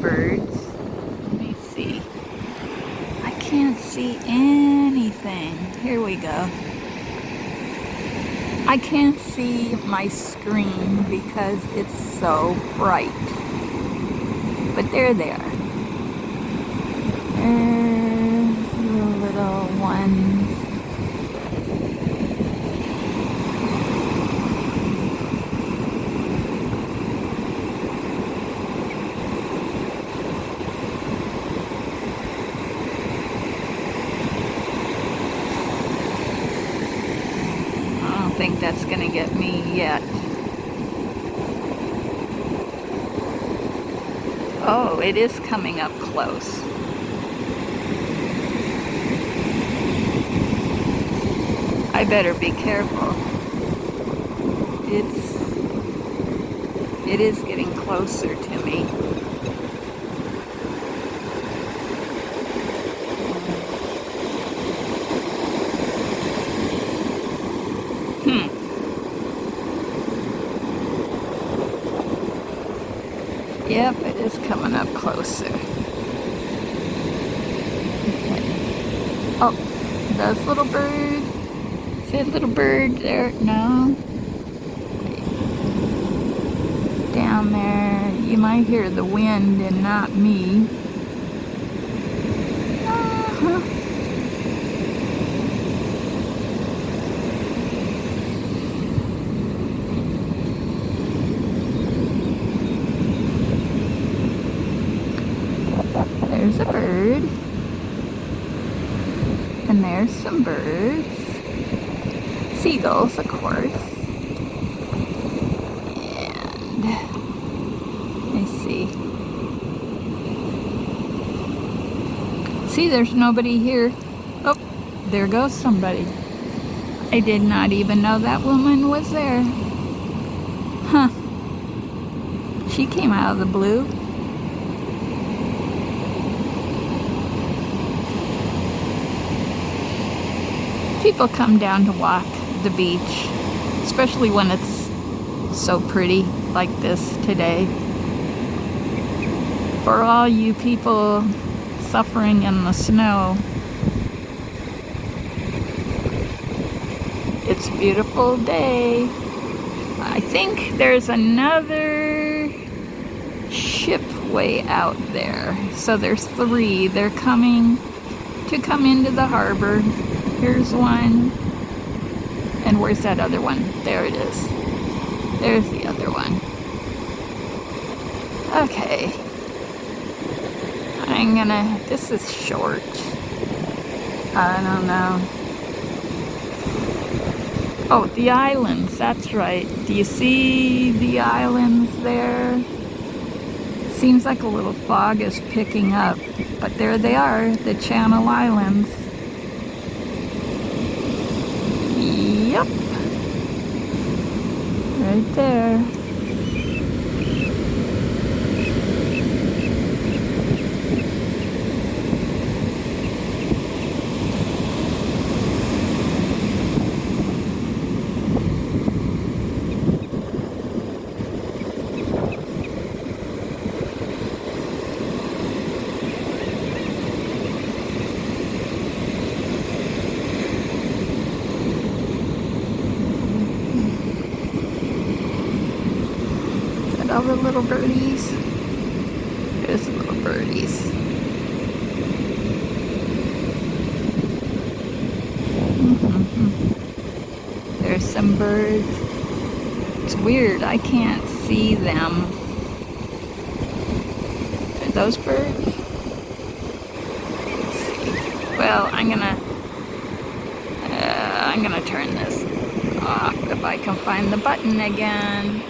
birds. Let me see. I can't see anything. Here we go. I can't see my screen because it's so bright. But there they are. There's the little ones. I don't think that's gonna get me yet. Oh, it is coming up close. I better be careful. It is getting closer to me. Yep, it is coming up closer. Okay. Oh, those little bird. See a little bird there? No. Down there. You might hear the wind and not me. There's a bird. And there's some birds. Seagulls, of course. And let me see. See, there's nobody here. Oh, there goes somebody. I did not even know that woman was there. Huh. She came out of the blue. People come down to walk the beach, especially when it's so pretty like this today. For all you people suffering in the snow, it's a beautiful day. I think there's another ship way out there. So there's 3. They're coming to come into the harbor. Here's one. And where's that other one? There it is. There's the other one. Okay. This is short. I don't know. Oh, the islands. That's right. Do you see the islands there? Seems like a little fog is picking up. But there they are, the Channel Islands. Yep. Right there. All the little birdies. There's the little birdies. There's some birds. It's weird, I can't see them. Are those birds? Let's see. Well, I'm gonna turn this off if I can find the button again.